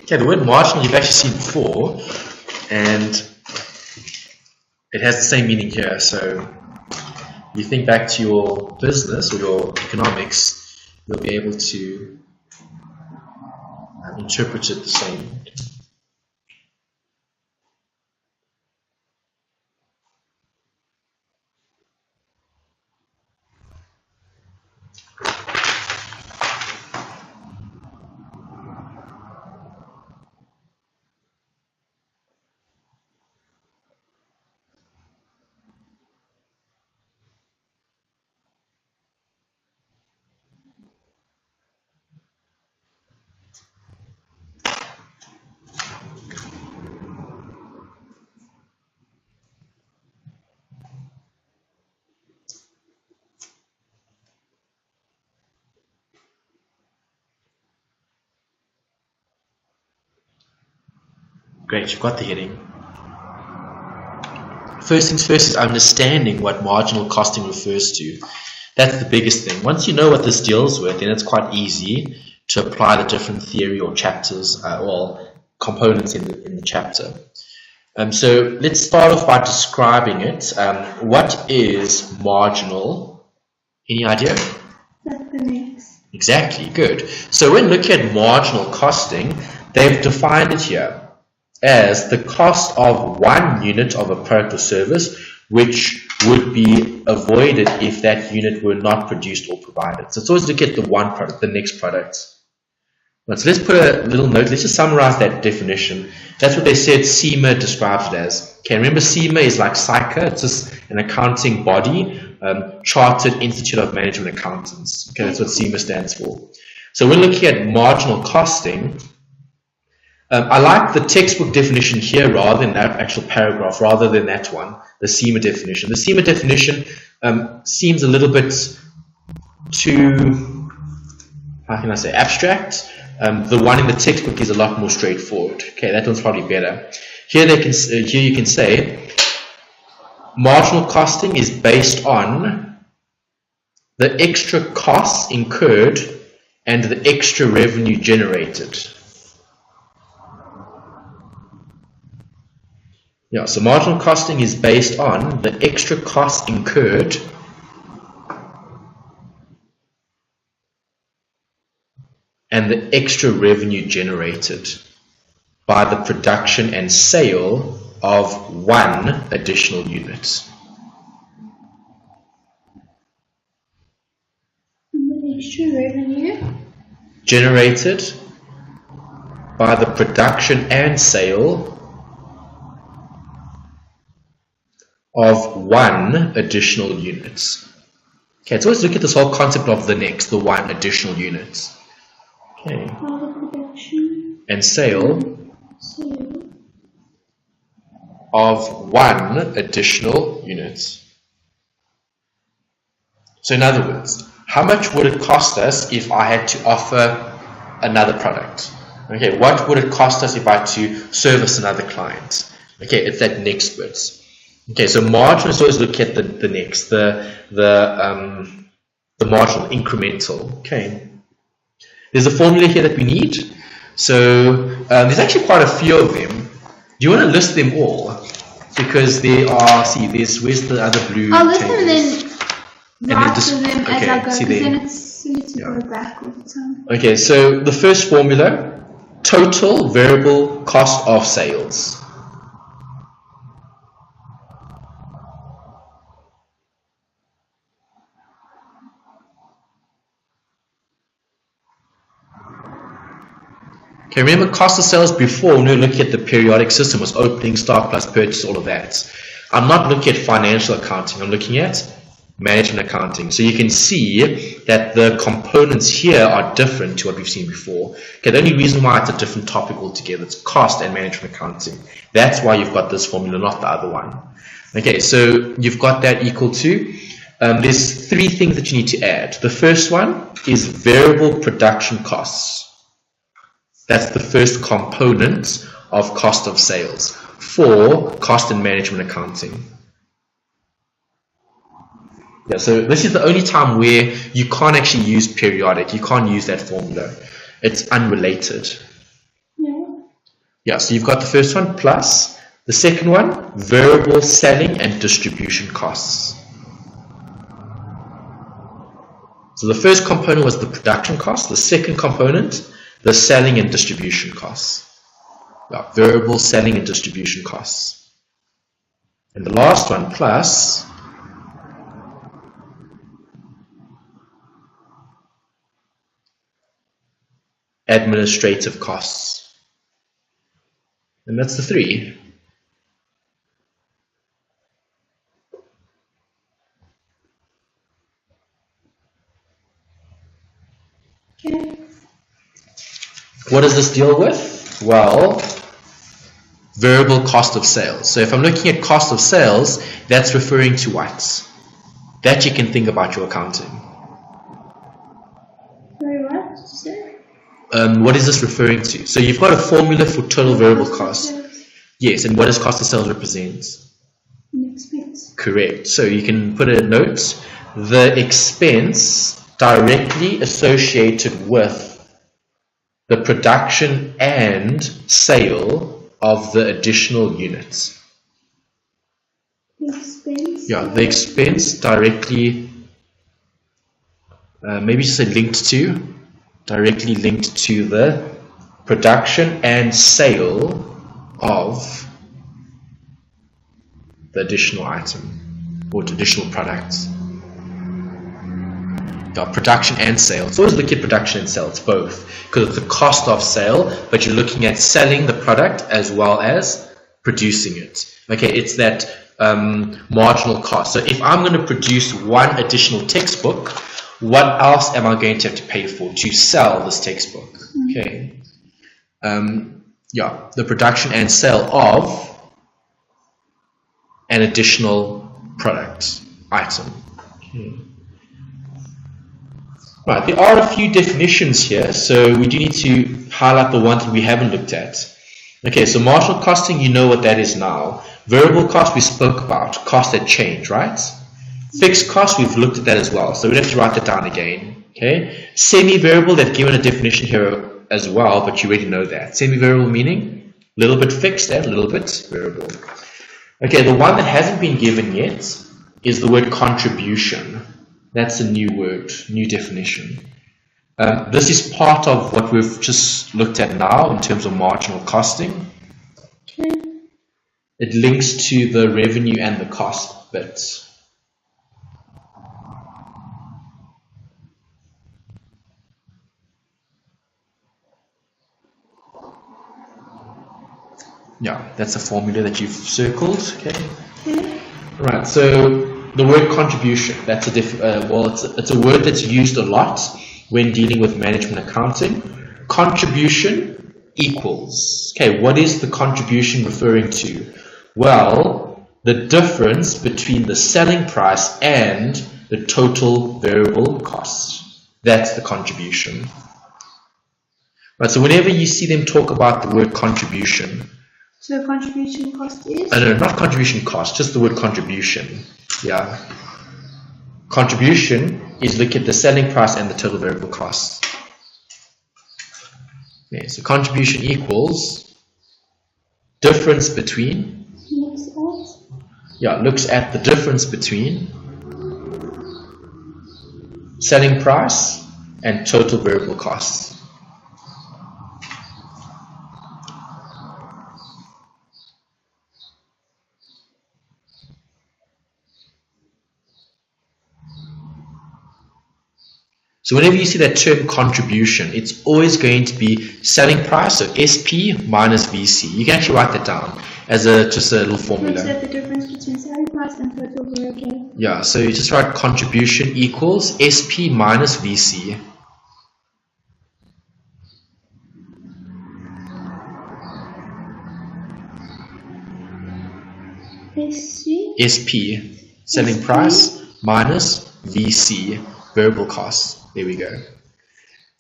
Okay, the word marginal you've actually seen before, and it has the same meaning here. So you think back to your business or your economics, you'll be able to interpret it the same. Great, you've got the heading. First things first is understanding what marginal costing refers to. That's the biggest thing. Once you know what this deals with, then it's quite easy to apply the different theory or chapters or components in the chapter. So let's start off by describing it. What is marginal? Any idea? That's the next. Exactly, good. So when looking at marginal costing, they've defined it here as the cost of one unit of a product or service which would be avoided if that unit were not produced or provided. So it's always look at the one product, the next product. Right, so let's put a little note. Let's just summarize that definition. That's what they said CIMA describes it as. Okay, remember CIMA is like SICA. It's just an accounting body, Chartered Institute of Management Accountants. Okay, that's what CIMA stands for. So we're looking at marginal costing. I like the textbook definition here rather than that actual paragraph, rather than that one, the CIMA definition. The CIMA definition seems a little bit too, how can I say, abstract. The one in the textbook is a lot more straightforward. Okay, that one's probably better. Here you can say marginal costing is based on the extra costs incurred and the extra revenue generated. Yeah, so marginal costing is based on the extra costs incurred and the extra revenue generated by the production and sale of one additional unit. The extra revenue Generated by the production and sale of one additional unit. Okay, so let's look at this whole concept of the next, the one additional unit. Okay. production And sale of one additional unit. So in other words, how much would it cost us if I had to offer another product? Okay, what would it cost us if I had to service another client? Okay, it's that next bit. Okay, so marginal is always look at the next, the marginal incremental. Okay, there's a formula here that we need. So there's actually quite a few of them. Do you want to list them all? Because there are, see, where's the other blue? I'll list them and then write just, them as I go, because then it's silly to Yeah. go back all the time. Okay, so the first formula, total variable cost of sales. Okay, remember cost of sales before, when we were looking at the periodic system, was opening, stock plus purchase, all of that. I'm not looking at financial accounting, I'm looking at management accounting. So you can see that the components here are different to what we've seen before. Okay, the only reason why it's a different topic altogether, it's cost and management accounting. That's why you've got this formula, not the other one. Okay, so you've got that equal to, there's three things that you need to add. The first one is variable production costs. That's the first component of cost of sales for cost and management accounting. Yeah, so this is the only time where you can't actually use periodic. You can't use that formula. It's unrelated. No. Yeah, so you've got the first one plus the second one, variable selling and distribution costs. So the first component was the production cost, the second component, the selling and distribution costs. Yeah, variable selling and distribution costs. And the last one plus administrative costs. And that's the 3. Okay. What does this deal with? Well, variable cost of sales. So if I'm looking at cost of sales, that's referring to what? That you can think about your accounting. Sorry, what did you say? What is this referring to? So you've got a formula for total variable cost. Yes, and what does cost of sales represent? An expense. Correct. So you can put a note, the expense directly associated with the production and sale of the additional units. The expense. Yeah, the expense directly, maybe just say directly linked to the production and sale of the additional item or additional products. Production and sale. So always look at production and sale. It's both, because it's the cost of sale, but you're looking at selling the product as well as producing it. Okay, it's that marginal cost. So if I'm going to produce one additional textbook, what else am I going to have to pay for to sell this textbook? Okay. Yeah, the production and sale of an additional product item. Okay. Right, there are a few definitions here, so we do need to highlight the ones that we haven't looked at. Okay, so marginal costing, you know what that is now. Variable cost we spoke about, cost at change, right? Fixed cost, we've looked at that as well, so we don't have to write that down again. Okay, semi-variable, they've given a definition here as well, but you already know that. Semi-variable meaning a little bit fixed and a little bit variable. Okay, the one that hasn't been given yet is the word contribution. That's a new word, new definition. This is part of what we've just looked at now in terms of marginal costing. Okay. It links to the revenue and the cost bits. Yeah, that's a formula that you've circled. Okay. Right. So the word contribution. That's it's a word that's used a lot when dealing with management accounting. Contribution equals. Okay. What is the contribution referring to? Well, the difference between the selling price and the total variable cost. That's the contribution. Right. So whenever you see them talk about the word contribution. So contribution cost is? No, not contribution cost, just the word contribution. Yeah. Contribution is look at the selling price and the total variable cost. Okay, so contribution equals difference between. Looks at the difference between selling price and total variable costs. So whenever you see that term contribution, it's always going to be selling price, so SP minus VC. You can actually write that down as just a little formula. What's the difference between selling price and total variable? Yeah, so you just write contribution equals SP minus VC. SP, selling price minus VC, variable costs. There we go.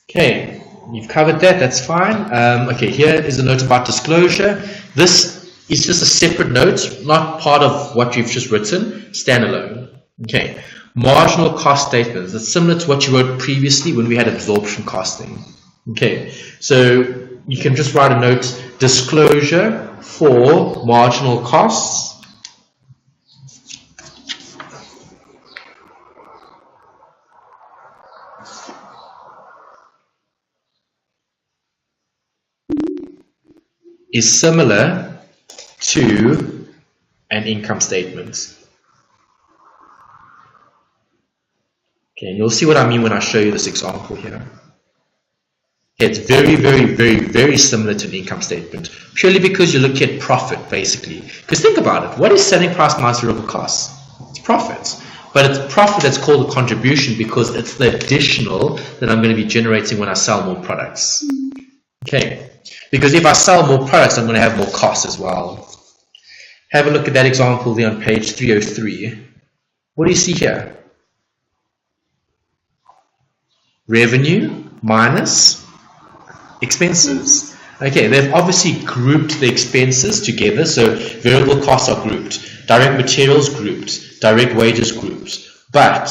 Okay, you've covered that, that's fine. Okay, here is a note about disclosure. This is just a separate note, not part of what you've just written, standalone. Okay, marginal cost statements. It's similar to what you wrote previously when we had absorption costing. Okay, so you can just write a note, disclosure for marginal costs is similar to an income statement. Okay, and you'll see what I mean when I show you this example here. It's very similar to an income statement, purely because you're looking at profit, basically. Because think about it, what is selling price minus variable costs? It's profit. But it's profit that's called a contribution because it's the additional that I'm going to be generating when I sell more products. Okay, because if I sell more products, I'm going to have more costs as well. Have a look at that example there on page 303. What do you see here? Revenue minus expenses. Okay, they've obviously grouped the expenses together, so variable costs are grouped, direct materials grouped, direct wages grouped. But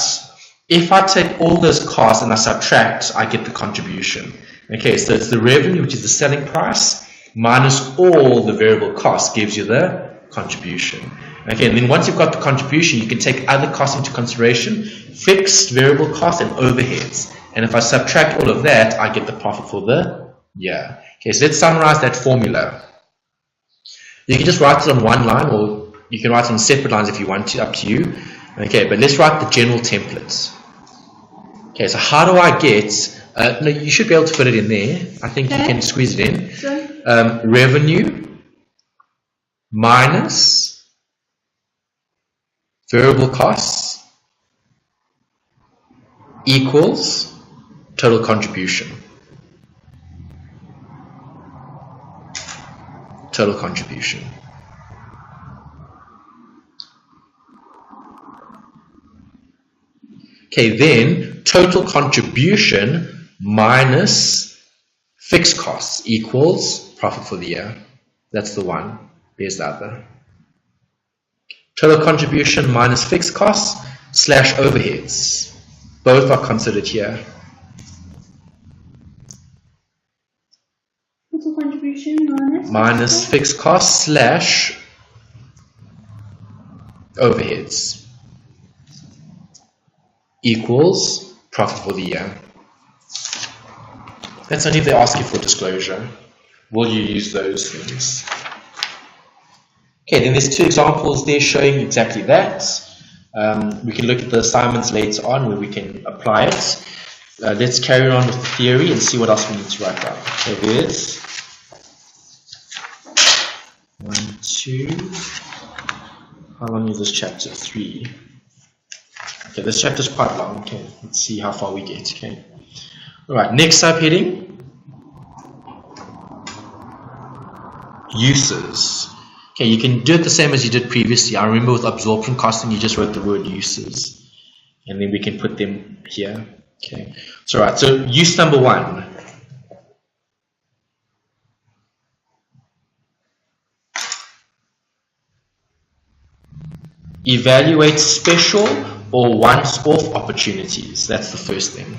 if I take all those costs and I subtract, I get the contribution. Okay, so it's the revenue, which is the selling price, minus all the variable costs gives you the contribution. Okay, and then once you've got the contribution, you can take other costs into consideration, fixed variable costs and overheads. And if I subtract all of that, I get the profit for the year. Okay, so let's summarize that formula. You can just write it on one line, or you can write it on separate lines if you want to, up to you. Okay, but let's write the general templates. Okay, so how do I get, no, you should be able to fit it in there. I think you can squeeze it in. Revenue minus variable costs equals total contribution. Total contribution. Okay, then total contribution minus fixed costs equals profit for the year. That's the one. There's the other. Total contribution minus fixed costs slash overheads. Both are considered here. Total contribution minus fixed costs slash overheads equals profit for the year. That's only if they ask you for disclosure. Will you use those things? Okay, then there's two examples there showing exactly that. We can look at the assignments later on where we can apply it. Let's carry on with the theory and see what else we need to write down. So there's 1, 2. How long is this chapter? 3. Okay, this chapter is quite long. Okay, let's see how far we get. Okay. All right, next subheading. Uses. Okay, you can do it the same as you did previously. I remember with absorption costing, you just wrote the word uses. And then we can put them here. Okay. So, right, so use number 1. Evaluate special or once-off opportunities. That's the first thing.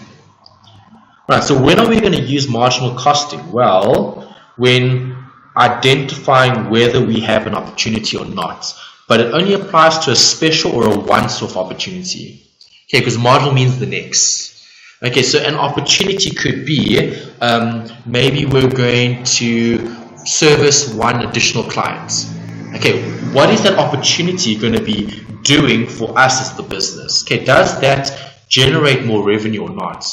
Right, so when are we going to use marginal costing? Well, when identifying whether we have an opportunity or not. But it only applies to a special or a once-off opportunity. Okay, because marginal means the next. Okay, so an opportunity could be, maybe we're going to service one additional client. Okay, what is that opportunity going to be doing for us as the business? Okay, does that generate more revenue or not?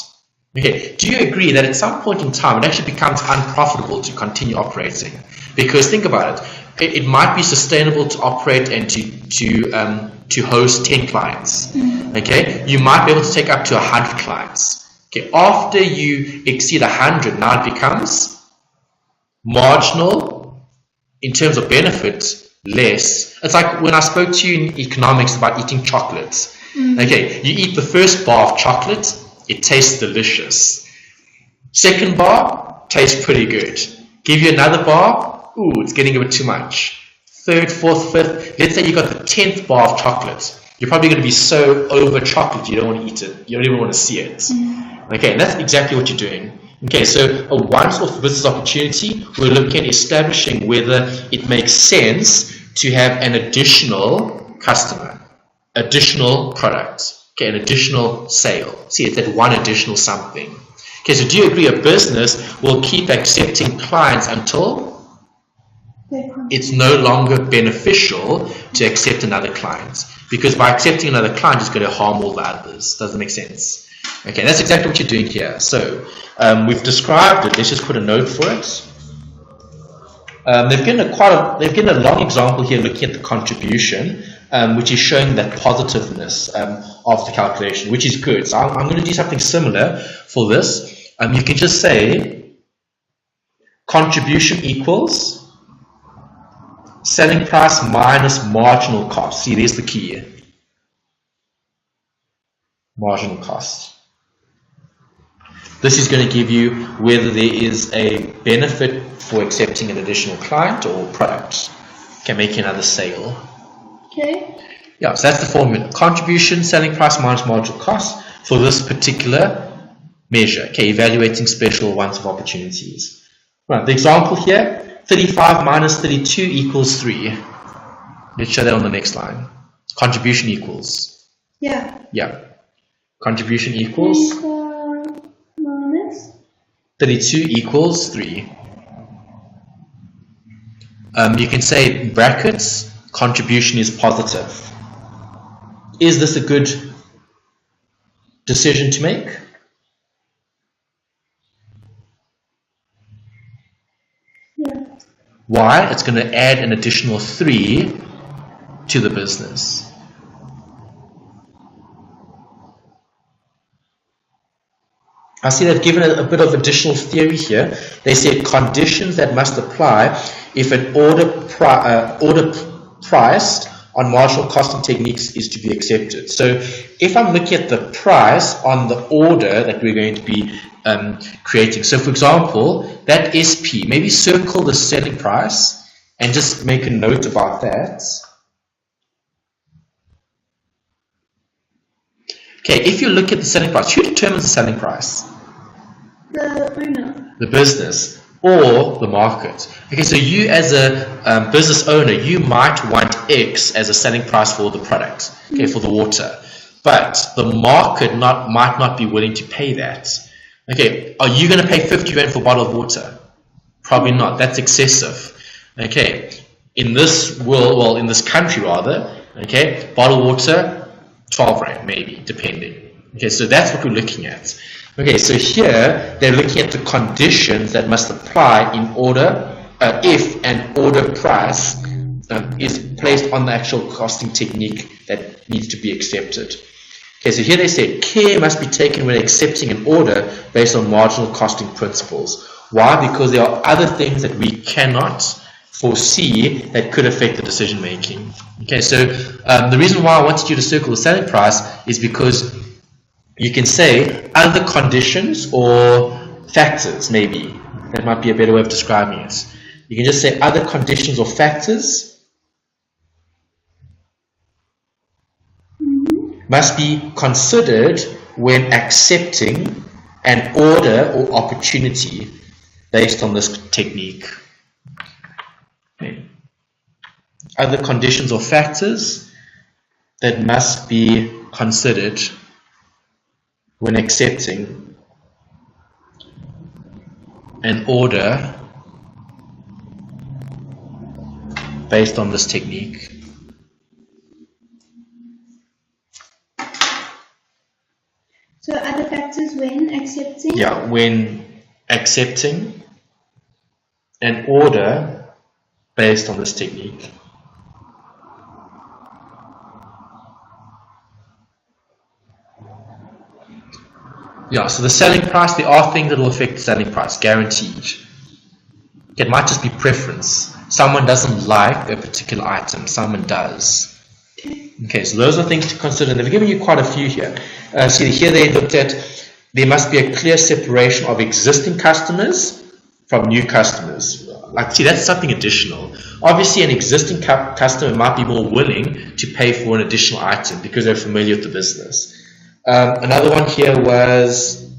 Okay, do you agree that at some point in time it actually becomes unprofitable to continue operating? Because think about it, it might be sustainable to operate and to host 10 clients. Okay, you might be able to take up to 100 clients. Okay, after you exceed 100, now it becomes marginal in terms of benefit, less. It's like when I spoke to you in economics about eating chocolates. Okay, you eat the first bar of chocolate, it tastes delicious. Second bar, tastes pretty good. Give you another bar, ooh, it's getting a bit too much. Third, fourth, fifth, let's say you got the 10th bar of chocolate. You're probably going to be so over chocolate you don't want to eat it. You don't even want to see it. Okay, and that's exactly what you're doing. Okay, so a once-off business opportunity, we're looking at establishing whether it makes sense to have an additional customer, additional product, okay, an additional sale. See, it's that one additional something. Okay, so do you agree a business will keep accepting clients until it's no longer beneficial to accept another client? Because by accepting another client, it's going to harm all the others. Does that make sense? Okay, that's exactly what you're doing here. So we've described it. Let's just put a note for it. They've given a long example here looking at the contribution, which is showing that positiveness of the calculation, which is good. So I'm going to do something similar for this. You can just say contribution equals selling price minus marginal cost. See, there's the key here. Marginal cost. This is going to give you whether there is a benefit for accepting an additional client or product. Okay, making another sale. Okay. Yeah, so that's the formula. Contribution, selling price minus marginal cost for this particular measure. Okay, evaluating special once-off opportunities. Right, the example here, 35 minus 32 equals 3. Let's show that on the next line. Contribution equals. Yeah. Yeah. Contribution equals. Minus 32 equals 3. You can say in brackets, contribution is positive. Is this a good decision to make? Yeah. Why? It's going to add an additional 3 to the business. I see they've given a bit of additional theory here. They said conditions that must apply if an order priced on marginal costing techniques is to be accepted. So if I'm looking at the price on the order that we're going to be creating. So for example, that SP, maybe circle the selling price and just make a note about that. Okay, if you look at the selling price, who determines the selling price? The owner. The business or the market. Okay, so you as a business owner, you might want X as a selling price for the product, okay, for the water. But the market might not be willing to pay that. Okay, are you going to pay 50 Rand for a bottle of water? Probably not. That's excessive. Okay, in this world, well, in this country rather, okay, bottled water, 12 Rand maybe, depending. Okay, so that's what we're looking at. Okay, so here they're looking at the conditions that must apply in order if an order price is placed on the actual costing technique that needs to be accepted. Okay, so here they say care must be taken when accepting an order based on marginal costing principles. Why? Because there are other things that we cannot foresee that could affect the decision making. Okay, so the reason why I wanted you to circle the selling price is because you can say other conditions or factors, maybe. That might be a better way of describing it. You can just say other conditions or factors must be considered when accepting an order or opportunity based on this technique. Okay. Other conditions or factors that must be considered when accepting an order based on this technique. So other factors when accepting? Yeah, when accepting an order based on this technique. Yeah, so the selling price, there are things that will affect the selling price, guaranteed. It might just be preference. Someone doesn't like a particular item, someone does. Okay, so those are things to consider. And they've given you quite a few here. See, here they looked at, there must be a clear separation of existing customers from new customers. Like, see, that's something additional. Obviously, an existing customer might be more willing to pay for an additional item because they're familiar with the business. Another one here was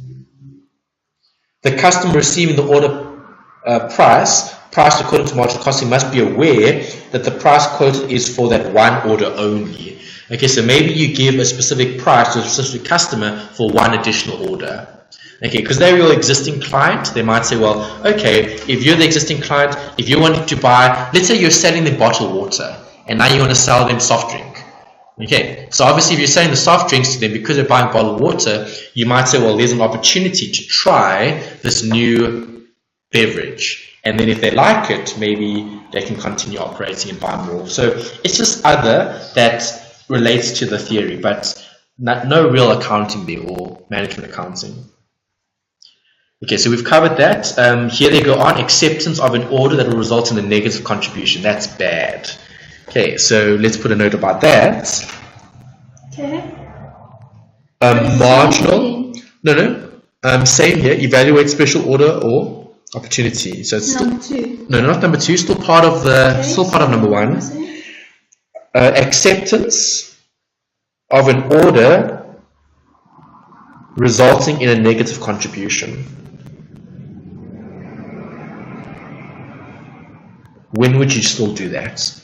the customer receiving the order priced according to marginal costing must be aware that the price quoted is for that one order only. Okay, so maybe you give a specific price to a specific customer for one additional order. Okay, because they're your existing client, they might say, well, okay, if you're the existing client, if you're wanting to buy, let's say you're selling them bottled water, and now you want to sell them soft drink. Okay, so obviously if you're selling the soft drinks to them, because they're buying bottled water, you might say, well, there's an opportunity to try this new beverage. And then if they like it, maybe they can continue operating and buy more. So it's just other that relates to the theory, but no real accounting there or management accounting. Okay, so we've covered that. Here they go on, acceptance of an order that will result in a negative contribution. That's bad. Okay, so let's put a note about that. Okay. Marginal. No. Same here. Evaluate special order or opportunity. So it's number 2. No, not number 2. Still part of the. Still part of number 1. Acceptance of an order resulting in a negative contribution. When would you still do that?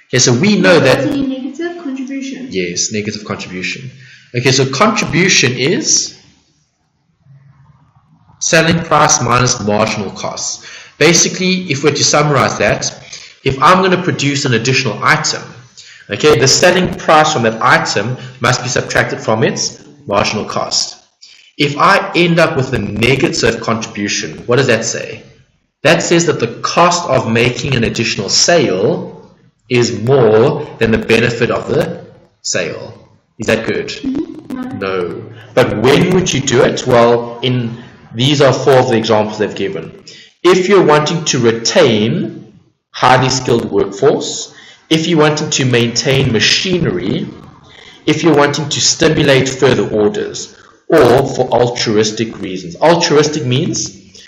Okay, so we know that negative contribution. Yes, negative contribution. Okay, so contribution is selling price minus marginal costs. Basically, if we're to summarize that, if I'm going to produce an additional item, okay, the selling price from that item must be subtracted from its marginal cost. If I end up with a negative contribution, what does that say? That says that the cost of making an additional sale is more than the benefit of the sale. Is that good? No. But when would you do it? Well, these are 4 of the examples they've given. If you're wanting to retain highly skilled workforce, if you're wanting to maintain machinery, if you're wanting to stimulate further orders, or for altruistic reasons. Altruistic means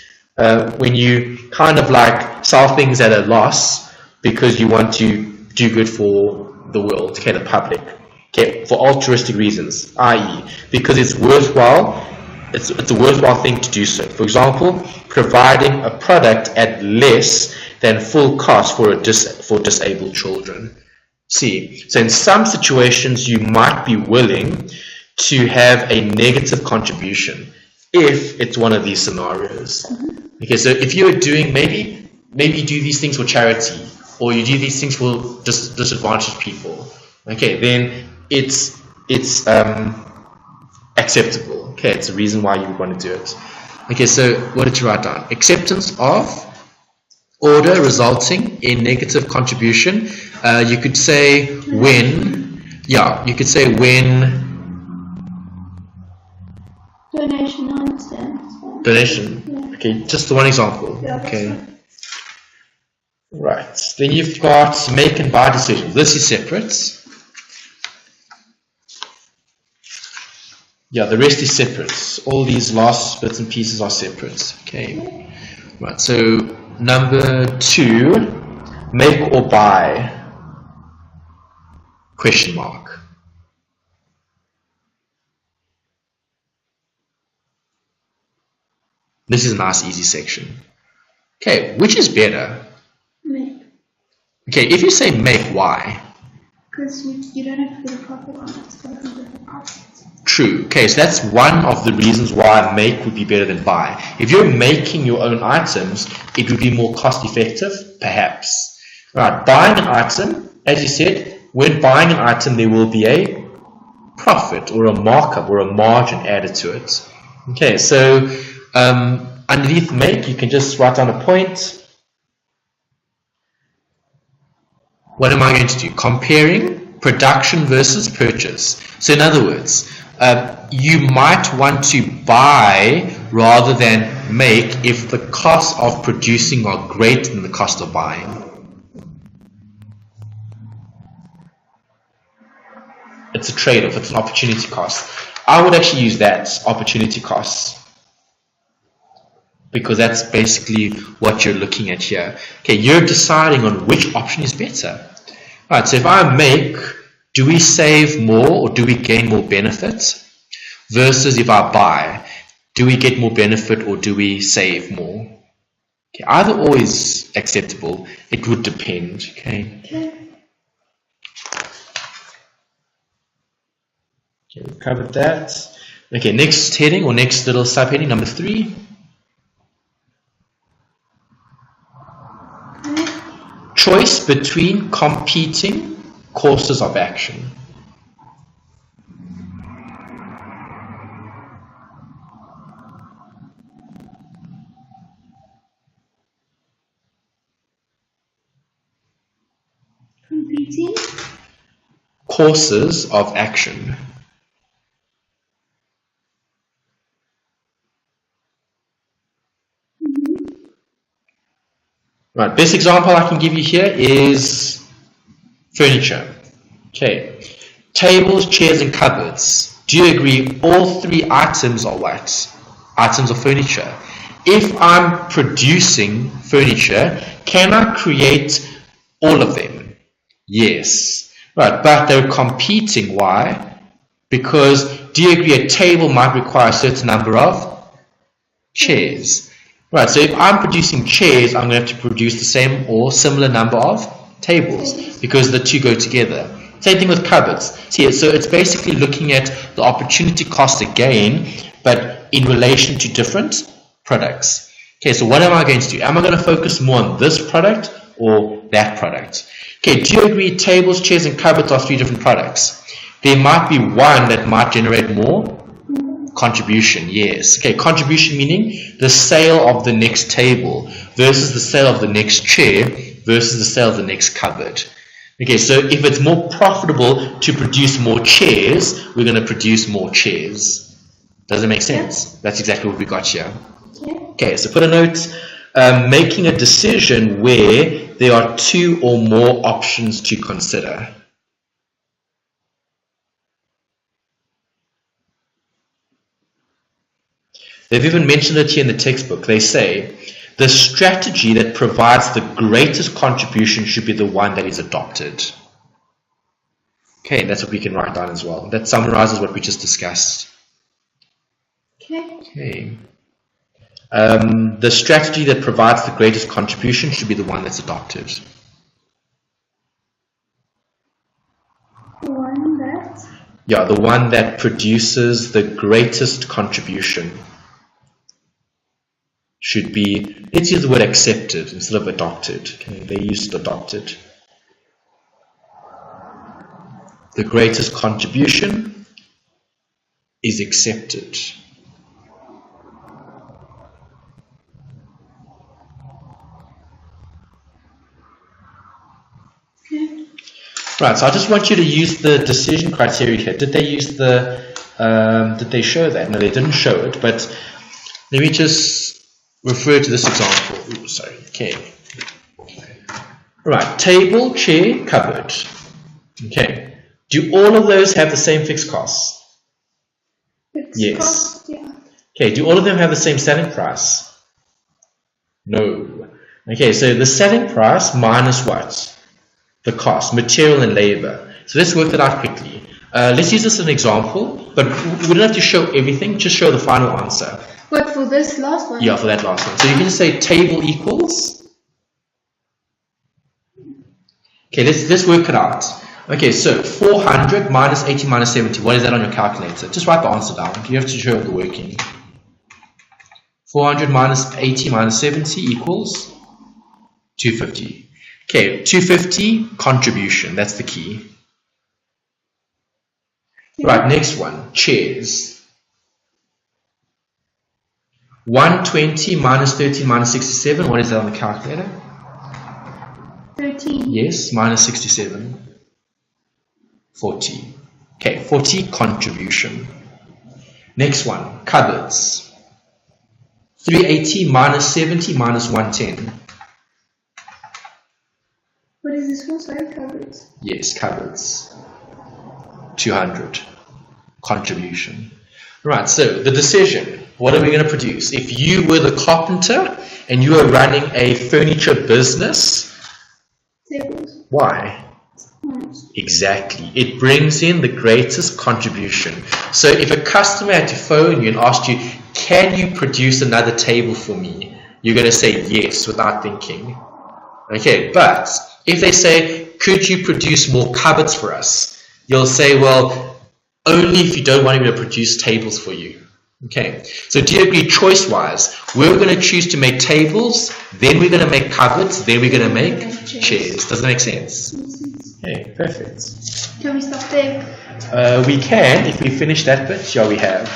when you kind of like sell things at a loss because you want to do good for the world, okay, the public, okay, for altruistic reasons, i.e., because it's worthwhile, it's a worthwhile thing to do so. For example, providing a product at less than full cost for disabled children. See, so in some situations you might be willing to have a negative contribution if it's one of these scenarios. Okay, so if you're doing maybe you do these things for charity, or you do these things for disadvantaged people, okay, then it's acceptable. Okay, it's a reason why you would want to do it. Okay, so what did you write down? Acceptance of order resulting in negative contribution. You could say when, you could say when. Donation, I understand. Donation. Yeah. Okay, just one example. Yeah, okay. Right. Then you've got make and buy decisions. This is separate. Yeah, the rest is separate. All these last bits and pieces are separate. Okay. Right. So number 2, make or buy? Question mark. This is a nice easy section. Okay, which is better? Make. Okay, if you say make, why? Because you don't have to put a profit on it. It's got to be different profits. True. Okay, so that's one of the reasons why make would be better than buy. If you're making your own items, it would be more cost effective, perhaps. Right, buying an item, as you said, when buying an item there will be a profit or a markup or a margin added to it. Okay, so underneath make, you can just write down a point. What am I going to do? Comparing production versus purchase. So in other words, you might want to buy rather than make if the costs of producing are greater than the cost of buying. It's a trade-off, it's an opportunity cost. I would actually use that, opportunity costs, because that's basically what you're looking at here. Okay, you're deciding on which option is better. Right, so if I make, do we save more or do we gain more benefits? Versus if I buy, do we get more benefit or do we save more? Okay, either or is acceptable. It would depend. Okay, we've covered that. Okay, next heading or next little subheading, number 3. Choice between competing courses of action. Competing courses of action. Right, best example I can give you here is furniture. Okay, tables, chairs, and cupboards. Do you agree all 3 items are what? Items of furniture. If I'm producing furniture, can I create all of them? Yes. Right, but they're competing. Why? Because do you agree a table might require a certain number of chairs? Right, so if I'm producing chairs, I'm going to have to produce the same or similar number of tables because the 2 go together. Same thing with cupboards. See, so it's basically looking at the opportunity cost again, but in relation to different products. Okay, so what am I going to do? Am I going to focus more on this product or that product? Okay, do you agree tables, chairs, and cupboards are 3 different products? There might be one that might generate more contribution, yes. Okay, contribution meaning the sale of the next table versus the sale of the next chair versus the sale of the next cupboard. Okay, so if it's more profitable to produce more chairs, we're going to produce more chairs. Does it make sense? That's exactly what we got here. Okay, so put a note, making a decision where there are 2 or more options to consider. They've even mentioned it here in the textbook. They say, the strategy that provides the greatest contribution should be the one that is adopted. Okay, that's what we can write down as well. That summarizes what we just discussed. Okay. The strategy that provides the greatest contribution should be the one that's adopted. The one that? Yeah, the one that produces the greatest contribution should be, let's use the word accepted instead of adopted. Okay, they used adopted. The greatest contribution is accepted. Right, so I just want you to use the decision criteria here. Did they use the, did they show that? No, they didn't show it, but let me just refer to this example. Ooh, sorry, okay. Right, table, chair, cupboard. Okay, do all of those have the same fixed costs? Yes. Cost, yeah. Okay, do all of them have the same selling price? No. Okay, so the selling price minus what? The cost, material and labor. So let's work that out quickly. Let's use this as an example, but we don't have to show everything, just show the final answer. What, for this last one? Yeah, for that last one. So you can just say table equals. Okay, let's work it out. Okay, so 400 minus 80 minus 70. What is that on your calculator? Just write the answer down. You have to show the working. 400 minus 80 minus 70 equals 250. Okay, 250 contribution. That's the key. Right, next one. Chairs. 120 minus 13 minus 67. What is that on the calculator? 13. Yes, minus 67. 40. Okay, 40 contribution. Next one, cupboards. 380 minus 70 minus 110. What is this for? Sorry, cupboards. Yes, cupboards. 200 contribution. Right, so the decision. What are we going to produce? If you were the carpenter and you were running a furniture business, Tables. why? Exactly. It brings in the greatest contribution. So if a customer had to phone you and asked you, can you produce another table for me? You're going to say yes without thinking. Okay, but if they say, could you produce more cupboards for us? You'll say, well, only if you don't want me to produce tables for you. Okay, so do you agree choice-wise? We're going to choose to make tables, then we're going to make cupboards, then we're going to make chairs. Does that make sense? Okay, perfect. Can we stop there? We can, if we finish that bit, shall we have?